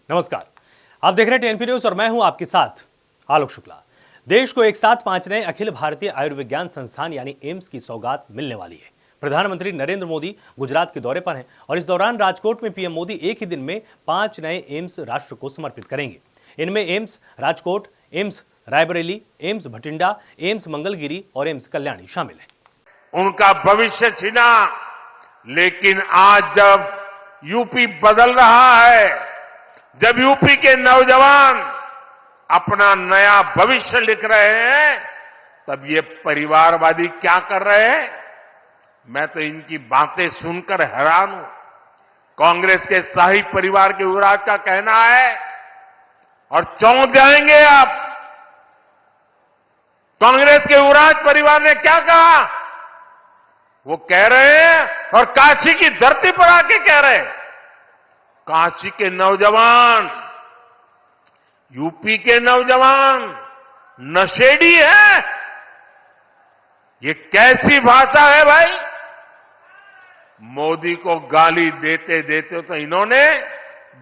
नमस्कार, आप देख रहे हैं टीएनपी न्यूज और मैं हूं आपके साथ आलोक शुक्ला। देश को एक साथ 5 नए अखिल भारतीय आयुर्विज्ञान संस्थान यानी एम्स की सौगात मिलने वाली है। प्रधानमंत्री नरेंद्र मोदी गुजरात के दौरे पर हैं और इस दौरान राजकोट में पीएम मोदी एक ही दिन में 5 नए एम्स राष्ट्र को समर्पित करेंगे। इनमें AIIMS Rajkot, AIIMS Raebareli, AIIMS Bathinda, AIIMS Mangalagiri और एम्स कल्याणी शामिल है। उनका भविष्य छिना, लेकिन आज जब यूपी बदल रहा है, जब यूपी के नौजवान अपना नया भविष्य लिख रहे हैं, तब ये परिवारवादी क्या कर रहे हैं? मैं तो इनकी बातें सुनकर हैरान हूं। कांग्रेस के शाही परिवार के युवराज का कहना है और चौंक जाएंगे आप। कांग्रेस के युवराज परिवार ने क्या कहा? वो कह रहे हैं और काशी की धरती पर आके कह रहे हैं, काशी के नौजवान, यूपी के नौजवान नशेड़ी है। ये कैसी भाषा है भाई? मोदी को गाली देते देते तो इन्होंने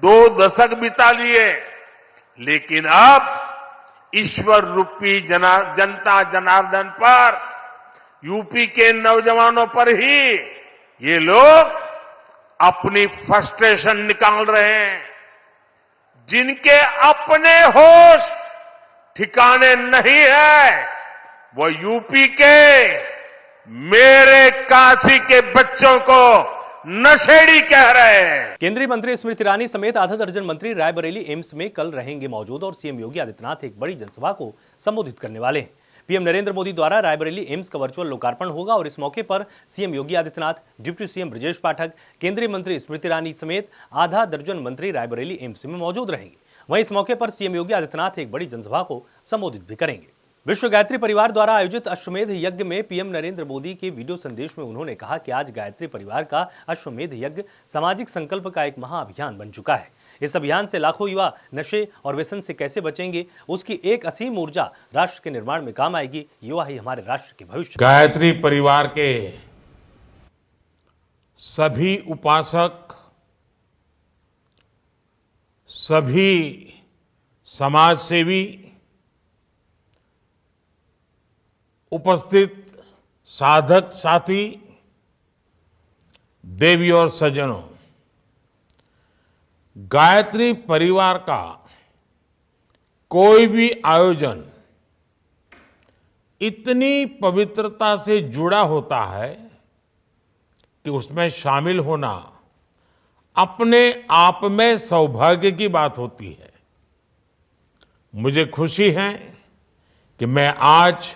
2 दशक बिता लिए, लेकिन अब ईश्वर रूपी जनता जनार्दन पर, यूपी के नौजवानों पर ही ये लोग अपनी फ्रस्ट्रेशन निकाल रहे हैं। जिनके अपने होश ठिकाने नहीं है, वो यूपी के मेरे काशी के बच्चों को नशेड़ी कह रहे हैं। केंद्रीय मंत्री स्मृति ईरानी समेत आधा दर्जन मंत्री रायबरेली एम्स में कल रहेंगे मौजूद और सीएम योगी आदित्यनाथ एक बड़ी जनसभा को संबोधित करने वाले हैं। पीएम नरेंद्र मोदी द्वारा रायबरेली एम्स का वर्चुअल लोकार्पण होगा और इस मौके पर CM Yogi Adityanath, deputy CM Brajesh Pathak, केंद्रीय मंत्री स्मृति ईरानी समेत आधा दर्जन मंत्री रायबरेली एम्स में मौजूद रहेंगे। वहीं इस मौके पर सीएम योगी आदित्यनाथ एक बड़ी जनसभा को संबोधित भी करेंगे। विश्व गायत्री परिवार द्वारा आयोजित अश्वमेध यज्ञ में पीएम नरेंद्र मोदी के वीडियो संदेश में उन्होंने कहा कि आज गायत्री परिवार का अश्वमेध यज्ञ सामाजिक संकल्प का एक महाअभियान बन चुका है। इस अभियान से लाखों युवा नशे और व्यसन से कैसे बचेंगे, उसकी एक असीम ऊर्जा राष्ट्र के निर्माण में काम आएगी। युवा ही हमारे राष्ट्र के भविष्य। गायत्री परिवार के सभी उपासक, सभी समाज सेवी, उपस्थित साधक साथी, देवी और सज्जनों, गायत्री परिवार का कोई भी आयोजन इतनी पवित्रता से जुड़ा होता है कि उसमें शामिल होना अपने आप में सौभाग्य की बात होती है। मुझे खुशी है कि मैं आज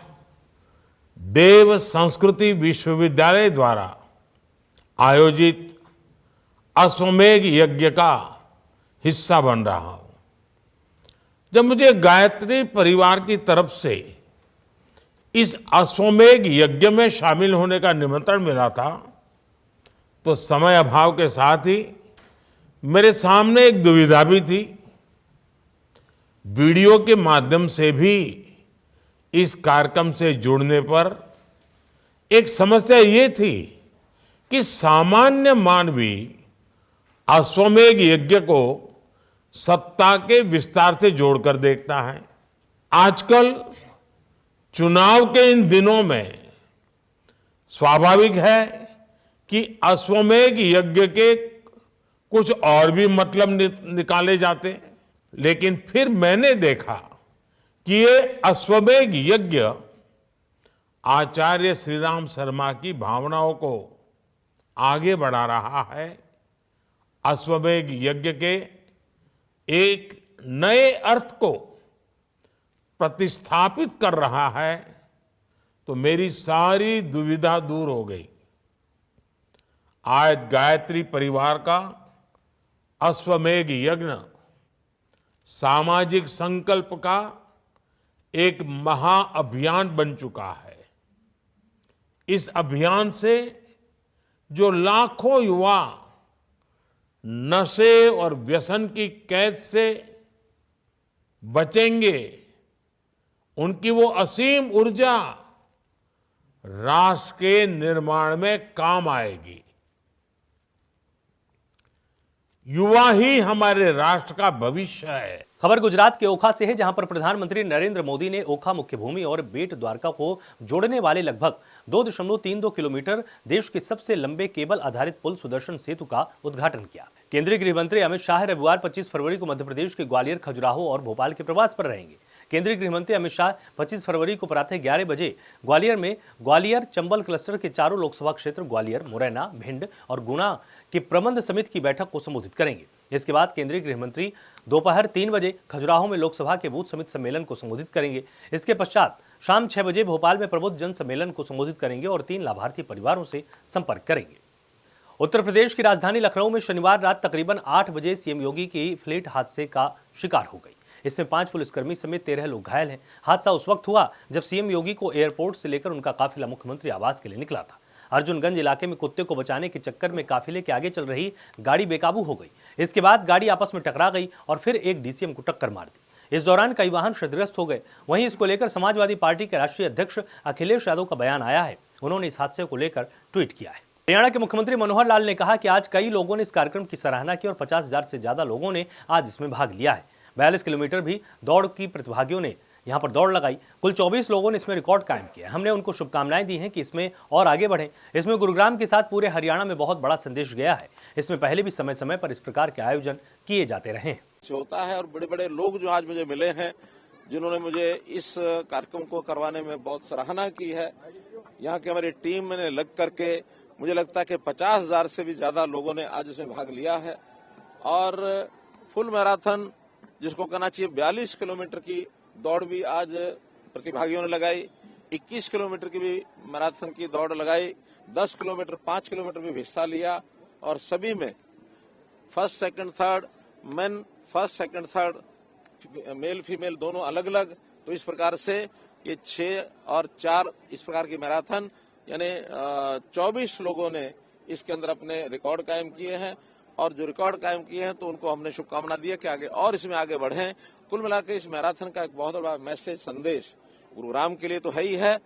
देव संस्कृति विश्वविद्यालय द्वारा आयोजित अश्वमेध यज्ञ का हिस्सा बन रहा हूं। जब मुझे गायत्री परिवार की तरफ से इस अश्वमेध यज्ञ में शामिल होने का निमंत्रण मिला था, तो समय अभाव के साथ ही मेरे सामने एक दुविधा भी थी। वीडियो के माध्यम से भी इस कार्यक्रम से जुड़ने पर एक समस्या ये थी कि सामान्य मानवी अश्वमेध यज्ञ को सत्ता के विस्तार से जोड़कर देखता है। आजकल चुनाव के इन दिनों में स्वाभाविक है कि अश्वमेध यज्ञ के कुछ और भी मतलब निकाले जाते हैं, लेकिन फिर मैंने देखा कि ये अश्वमेध यज्ञ आचार्य श्री राम शर्मा की भावनाओं को आगे बढ़ा रहा है। अश्वमेध यज्ञ के एक नए अर्थ को प्रतिस्थापित कर रहा है, तो मेरी सारी दुविधा दूर हो गई। आज गायत्री परिवार का अश्वमेध यज्ञ सामाजिक संकल्प का एक महाअभियान बन चुका है। इस अभियान से जो लाखों युवा नशे और व्यसन की कैद से बचेंगे, उनकी वो असीम ऊर्जा राष्ट्र के निर्माण में काम आएगी। युवा ही हमारे राष्ट्र का भविष्य है। खबर गुजरात के ओखा से है, जहां पर प्रधानमंत्री नरेंद्र मोदी ने ओखा मुख्य भूमि और बेट द्वारका को जोड़ने वाले लगभग 2.32 किलोमीटर देश के सबसे लंबे केबल आधारित पुल सुदर्शन सेतु का उद्घाटन किया। केंद्रीय गृह मंत्री अमित शाह रविवार 25 फरवरी को मध्य प्रदेश के ग्वालियर, खजुराहो और भोपाल के प्रवास पर रहेंगे। केंद्रीय गृह मंत्री अमित शाह 25 फरवरी को प्रातः 11 बजे ग्वालियर में ग्वालियर चंबल क्लस्टर के चारों लोकसभा क्षेत्र ग्वालियर, मुरैना, भिंड और गुना की प्रबंध समिति की बैठक को संबोधित करेंगे। इसके बाद केंद्रीय गृह मंत्री दोपहर 3 बजे खजुराहो में लोकसभा के बूथ समिति सम्मेलन को संबोधित करेंगे। इसके पश्चात शाम 6 बजे भोपाल में प्रबुद्ध जन सम्मेलन को संबोधित करेंगे और 3 लाभार्थी परिवारों से संपर्क करेंगे। उत्तर प्रदेश की राजधानी लखनऊ में शनिवार रात तकरीबन 8 बजे सीएम योगी की फ्लाइट हादसे का शिकार हो गई। इसमें 5 पुलिसकर्मी समेत 13 लोग घायल हैं। हादसा उस वक्त हुआ जब सीएम योगी को एयरपोर्ट से लेकर उनका काफिला मुख्यमंत्री आवास के लिए निकला था। अर्जुनगंज इलाके में कुत्ते को बचाने के चक्कर में काफिले के आगे चल रही गाड़ी बेकाबू हो गई। इसके बाद गाड़ी आपस में टकरा गई और फिर एक डीसीएम को टक्कर मार दी। इस दौरान कई वाहन क्षतिग्रस्त हो गए। वहीं इसको लेकर समाजवादी पार्टी के राष्ट्रीय अध्यक्ष अखिलेश यादव का बयान आया है। उन्होंने इस हादसे को लेकर ट्वीट किया है। हरियाणा के मुख्यमंत्री मनोहर लाल ने कहा कि आज कई लोगों ने इस कार्यक्रम की सराहना की और 50,000 से ज्यादा लोगों ने आज इसमें भाग लिया है। 42 किलोमीटर भी दौड़ की प्रतिभागियों ने यहाँ पर दौड़ लगाई। कुल 24 लोगों ने इसमें रिकॉर्ड कायम किया। हमने उनको शुभकामनाएं दी हैं कि इसमें और आगे बढ़ें। इसमें गुरुग्राम के साथ पूरे हरियाणा में बहुत बड़ा संदेश गया है। इसमें पहले भी समय समय पर इस प्रकार के आयोजन किए जाते रहे हैं। होता है और बड़े बड़े लोग जो आज मुझे मिले हैं, जिन्होंने मुझे इस कार्यक्रम को करवाने में बहुत सराहना की है। यहाँ की हमारी टीम ने लग करके मुझे लगता है कि 50,000 से भी ज्यादा लोगों ने आज इसमें भाग लिया है। और फुल मैराथन जिसको कहना चाहिए 42 किलोमीटर की दौड़ भी आज प्रतिभागियों ने लगाई। 21 किलोमीटर की भी मैराथन की दौड़ लगाई। 10 किलोमीटर, 5 किलोमीटर भी हिस्सा लिया और सभी में first, second, third, main first, second, third, male female दोनों अलग अलग। तो इस प्रकार से ये 6 और 4 इस प्रकार की मैराथन यानी 24 लोगों ने इसके अंदर अपने रिकॉर्ड कायम किए हैं। और जो रिकॉर्ड कायम किए हैं तो उनको हमने शुभकामना दी है कि आगे और इसमें आगे बढ़ें। कुल मिलाकर इस मैराथन का एक बहुत बड़ा मैसेज, संदेश गुरुग्राम के लिए तो है ही है,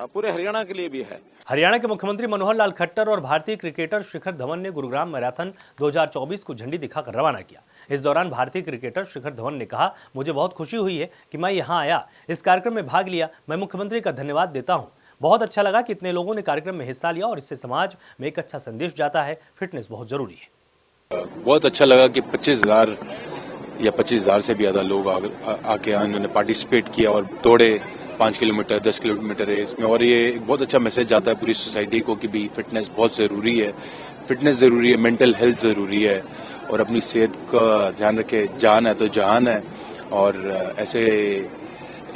पूरे हरियाणा के लिए भी है। हरियाणा के मुख्यमंत्री मनोहर लाल खट्टर और भारतीय क्रिकेटर शिखर धवन ने गुरुग्राम मैराथन 2024 को झंडी दिखाकर रवाना किया। इस दौरान भारतीय क्रिकेटर शिखर धवन ने कहा, मुझे बहुत खुशी हुई है कि मैं यहाँ आया, इस कार्यक्रम में भाग लिया। मैं मुख्यमंत्री का धन्यवाद देता हूँ। बहुत अच्छा लगा कि इतने लोगों ने कार्यक्रम में हिस्सा लिया और इससे समाज में एक अच्छा संदेश जाता है। फिटनेस बहुत जरूरी है। बहुत अच्छा लगा कि 25,000 या 25,000 से भी ज्यादा लोग आके उन्होंने पार्टिसिपेट किया और दौड़े। 5 किलोमीटर, 10 किलोमीटर है इसमें। और ये बहुत अच्छा मैसेज जाता है पूरी सोसाइटी को कि भी फिटनेस बहुत जरूरी है। फिटनेस जरूरी है, मेंटल हेल्थ जरूरी है और अपनी सेहत का ध्यान रखे। जान है तो जहान है और ऐसे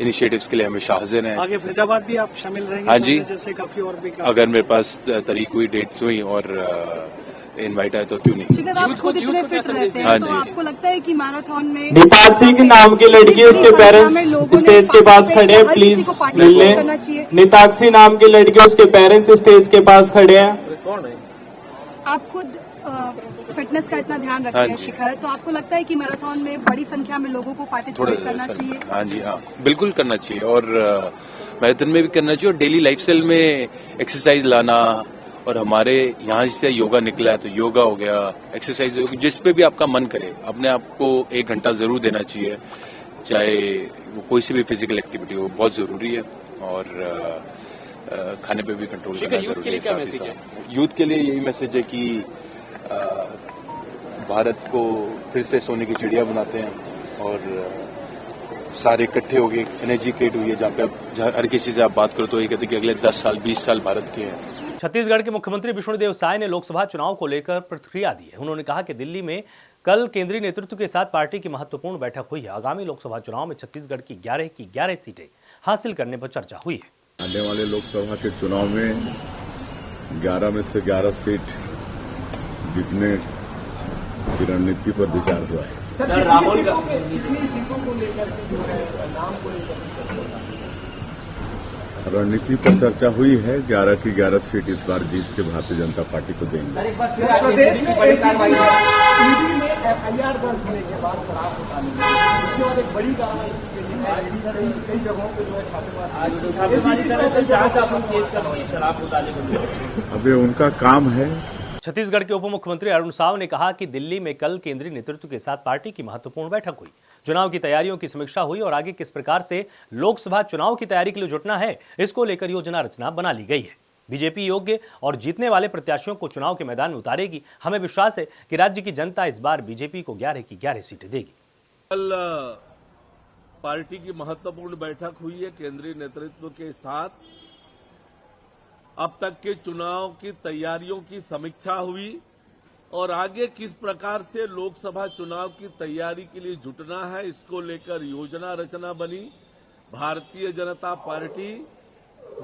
इनिशिएटिव्स के लिए हमेशा हाजिर हैं। आगे फरीदाबाद भी आप शामिल रहेंगे? हाँ जी, जैसे काफी और भी अगर मेरे पास तारीख हुई, डेट्स हुई और इनवाइट आए तो क्यों नहीं। आप खुद इतने फिट रहते हैं, हाँ तो जी। आपको लगता है कि मैराथन में नीताक्षी की नाम की लड़की, उसके पेरेंट्स स्टेज के पास खड़े हैं, प्लीज मिल लें। नीताक्षी नाम की लड़की, उसके पेरेंट्स स्टेज के पास खड़े हैं। आप खुद फिटनेस का इतना ध्यान रखते हैं शिखर, तो आपको लगता है कि मैराथन में बड़ी संख्या में लोगों को पार्टिसिपेट करना चाहिए? हाँ जी, हाँ बिल्कुल करना चाहिए और मैराथन में भी करना चाहिए और डेली लाइफस्टाइल में एक्सरसाइज लाना। और हमारे यहाँ से योगा निकला है तो योगा हो गया, एक्सरसाइज, जिस पे भी आपका मन करे अपने आप को 1 घंटा जरूर देना चाहिए, चाहे वो कोई सी भी फिजिकल एक्टिविटी हो, बहुत जरूरी है। और खाने पे भी कंट्रोल करना जरूरी है। साथ ही साथ यूथ के लिए यही मैसेज है कि भारत को फिर से सोने की चिड़िया बनाते हैं और सारे इकट्ठे हो गए, एनर्जी क्रिएट हुई है। जहाँ पे हर किसी से आप बात करो तो ये कहते हैं कि अगले 10 साल 20 साल भारत के हैं। छत्तीसगढ़ के मुख्यमंत्री विष्णुदेव साय ने लोकसभा चुनाव को लेकर प्रतिक्रिया दी है। उन्होंने कहा कि दिल्ली में कल केंद्रीय नेतृत्व के साथ पार्टी की महत्वपूर्ण बैठक हुई है। आगामी लोकसभा चुनाव में छत्तीसगढ़ की 11 की 11 सीटें हासिल करने पर चर्चा हुई है। आने वाले लोकसभा के चुनाव में 11 में से 11 सीट जीतने की रणनीति पर विचार हुआ है। सर, राहुल कितनी सीटों को लेकर नाम को रणनीति पर चर्चा हुई है। 11 की 11 सीट इस बार जीत के भारतीय जनता पार्टी को देंगे। प्रदेश में बड़ी कार्रवाई में एफआईआर दर्ज होने के बाद शराब घोटाले में उसके बाद एक बड़ी कार्रवाई कई जगहों पे जो है छापेमारी कर रहे थे, जांच आप तेज कर रही है शराब घोटाले को। अब ये उनका काम है। छत्तीसगढ़ के उप मुख्यमंत्री अरुण साव ने कहा कि दिल्ली में कल केंद्रीय नेतृत्व के साथ पार्टी की महत्वपूर्ण बैठक हुई। चुनाव की तैयारियों की समीक्षा हुई और आगे किस प्रकार से लोकसभा चुनाव की तैयारी के लिए जुटना है, इसको लेकर योजना रचना बना ली गई है। बीजेपी योग्य और जीतने वाले प्रत्याशियों को चुनाव के मैदान में उतारेगी। हमें विश्वास है कि राज्य की जनता इस बार बीजेपी को 11 की 11 सीटें देगी। कल पार्टी की महत्वपूर्ण बैठक हुई है केंद्रीय नेतृत्व के साथ। अब तक के चुनाव की तैयारियों की समीक्षा हुई और आगे किस प्रकार से लोकसभा चुनाव की तैयारी के लिए जुटना है, इसको लेकर योजना रचना बनी। भारतीय जनता पार्टी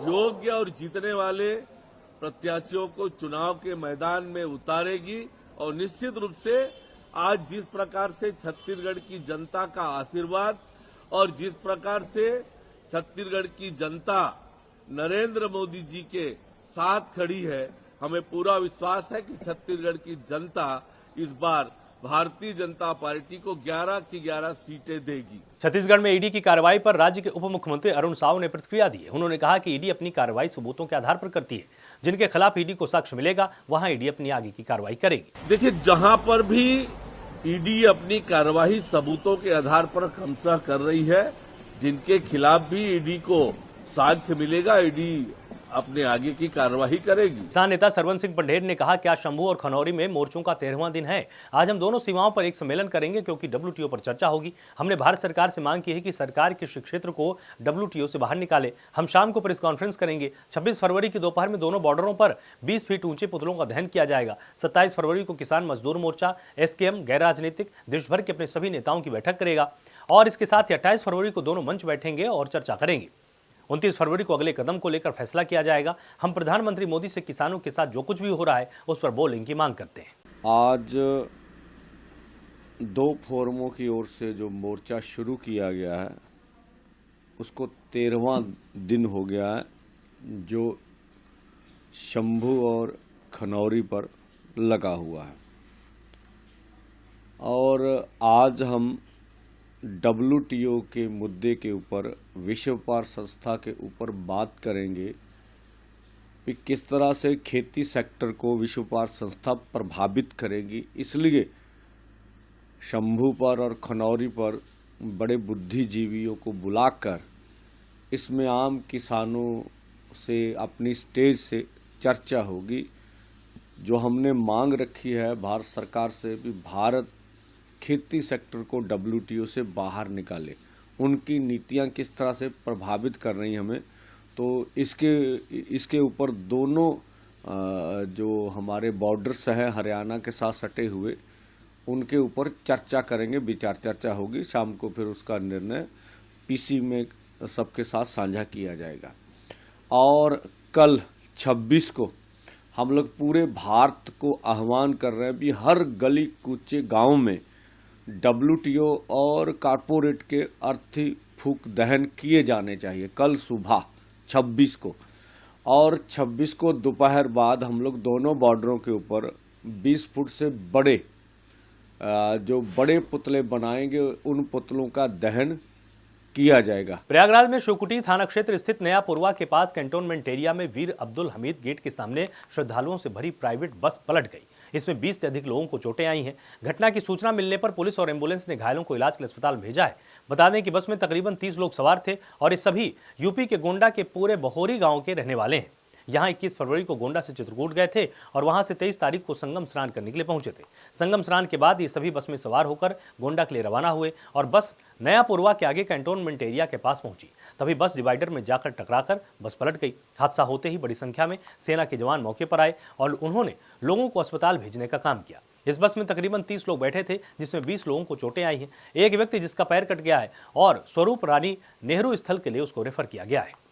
योग्य और जीतने वाले प्रत्याशियों को चुनाव के मैदान में उतारेगी और निश्चित रूप से आज जिस प्रकार से छत्तीसगढ़ की जनता का आशीर्वाद और जिस प्रकार से छत्तीसगढ़ की जनता नरेंद्र मोदी जी के साथ खड़ी है, हमें पूरा विश्वास है कि छत्तीसगढ़ की जनता इस बार भारतीय जनता पार्टी को 11 की 11 सीटें देगी। छत्तीसगढ़ में ईडी की कार्रवाई पर राज्य के उप मुख्यमंत्री अरुण साव ने प्रतिक्रिया दी है। उन्होंने कहा कि ईडी अपनी कार्रवाई सबूतों के आधार पर करती है। जिनके खिलाफ ईडी को साक्ष्य मिलेगा वहां ईडी अपनी आगे की कार्रवाई करेगी। देखिए, जहां पर भी ईडी अपनी कार्रवाई सबूतों के आधार पर क्रमशः कर रही है, जिनके खिलाफ भी ईडी को साक्ष्य मिलेगा, ईडी अपने आगे की कार्रवाई करेगी। किसान नेता सरवन सिंह पंढेर ने कहा कि आज शंभू और खनौरी में मोर्चों का 13वां दिन है। आज हम दोनों सीमाओं पर एक सम्मेलन करेंगे क्योंकि WTO पर चर्चा होगी। हमने भारत सरकार से मांग की है कि सरकार कृषि क्षेत्र को WTO से बाहर निकाले। हम शाम को प्रेस कॉन्फ्रेंस करेंगे। 26 फरवरी की दोपहर में दोनों बॉर्डरों पर 20 फीट ऊंचे पुतलों का दहन किया जाएगा। 27 फरवरी को किसान मजदूर मोर्चा, SKM, गैर राजनीतिक देश भर के अपने सभी नेताओं की बैठक करेगा और इसके साथ ही 28 फरवरी को दोनों मंच बैठेंगे और चर्चा करेंगे। 29 फरवरी को अगले कदम को लेकर फैसला किया जाएगा। हम प्रधानमंत्री मोदी से किसानों के साथ जो कुछ भी हो रहा है उस पर बोलने की मांग करते हैं। आज 2 फोरमों की ओर से जो मोर्चा शुरू किया गया है उसको 13वां दिन हो गया है, जो शंभू और खनौरी पर लगा हुआ है। और आज हम WTO के मुद्दे के ऊपर, विश्व व्यापार संस्था के ऊपर बात करेंगे कि किस तरह से खेती सेक्टर को विश्व व्यापार संस्था प्रभावित करेगी। इसलिए शंभू पर और खनौरी पर बड़े बुद्धिजीवियों को बुलाकर इसमें आम किसानों से अपनी स्टेज से चर्चा होगी। जो हमने मांग रखी है भारत सरकार से भी भारत खेती सेक्टर को WTO से बाहर निकाले, उनकी नीतियां किस तरह से प्रभावित कर रही हमें, तो इसके ऊपर दोनों जो हमारे बॉर्डर्स हैं हरियाणा के साथ सटे हुए, उनके ऊपर चर्चा करेंगे, विचार चर्चा होगी। शाम को फिर उसका निर्णय PC में सबके साथ साझा किया जाएगा। और कल 26 को हम लोग पूरे भारत को आह्वान कर रहे हैं कि हर गली कूचे गांव में WTO और कॉर्पोरेट के अर्थी फूक दहन किए जाने चाहिए कल सुबह 26 को। और 26 को दोपहर बाद हम लोग दोनों बॉर्डरों के ऊपर 20 फुट से बड़े जो बड़े पुतले बनाएंगे, उन पुतलों का दहन किया जाएगा। प्रयागराज में शिवकुटी थाना क्षेत्र स्थित नया पुरवा के पास कैंटोनमेंट एरिया में वीर अब्दुल हमीद गेट के सामने श्रद्धालुओं से भरी प्राइवेट बस पलट गई। इसमें 20 से अधिक लोगों को चोटें आई हैं। घटना की सूचना मिलने पर पुलिस और एम्बुलेंस ने घायलों को इलाज के लिए अस्पताल भेजा है। बता दें कि बस में तकरीबन 30 लोग सवार थे और ये सभी यूपी के गोंडा के पूरे बहोरी गांव के रहने वाले हैं। यहाँ 21 फरवरी को गोंडा से चित्रकूट गए थे और वहां से 23 तारीख को संगम स्नान करने के लिए पहुंचे थे। संगम स्नान के बाद ये सभी बस में सवार होकर गोंडा के लिए रवाना हुए और बस नया पुरवा के आगे कैंटोनमेंट एरिया के पास पहुंची। तभी बस डिवाइडर में जाकर टकराकर बस पलट गई। हादसा होते ही बड़ी संख्या में सेना के जवान मौके पर आए और उन्होंने लोगों को अस्पताल भेजने का काम किया। इस बस में तकरीबन 30 लोग बैठे थे, जिसमें 20 लोगों को चोटें आई हैं। एक व्यक्ति जिसका पैर कट गया है और स्वरूप रानी नेहरू स्थल के लिए उसको रेफर किया गया है।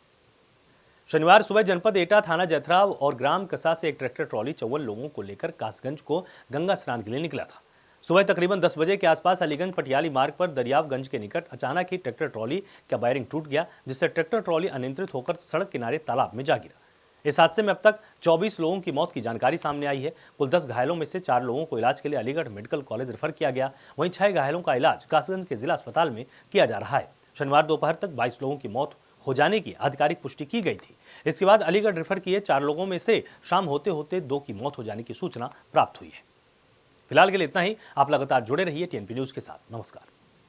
शनिवार सुबह जनपद एटा, थाना जथराव और ग्राम कसा से एक ट्रैक्टर ट्रॉली 54 लोगों को लेकर कासगंज को गंगा स्नान के लिए निकला था। सुबह तकरीबन 10 बजे के आसपास अलीगंज पटियाली मार्ग पर दरियावगंज के निकट अचानक ही ट्रैक्टर ट्रॉली का बैरिंग टूट गया, जिससे ट्रैक्टर ट्रॉली अनियंत्रित होकर सड़क किनारे तालाब में जा गिरा। इस हादसे में अब तक 24 लोगों की मौत की जानकारी सामने आई है। कुल 10 घायलों में से 4 लोगों को इलाज के लिए अलीगढ़ मेडिकल कॉलेज रेफर किया गया। वहीं 6 घायलों का इलाज कासगंज के जिला अस्पताल में किया जा रहा है। शनिवार दोपहर तक 22 लोगों की मौत हो जाने की आधिकारिक पुष्टि की गई थी। इसके बाद अलीगढ़ रेफर किए 4 लोगों में से शाम होते होते 2 की मौत हो जाने की सूचना प्राप्त हुई है। फिलहाल के लिए इतना ही। आप लगातार जुड़े रहिए टीएनपी न्यूज के साथ। नमस्कार।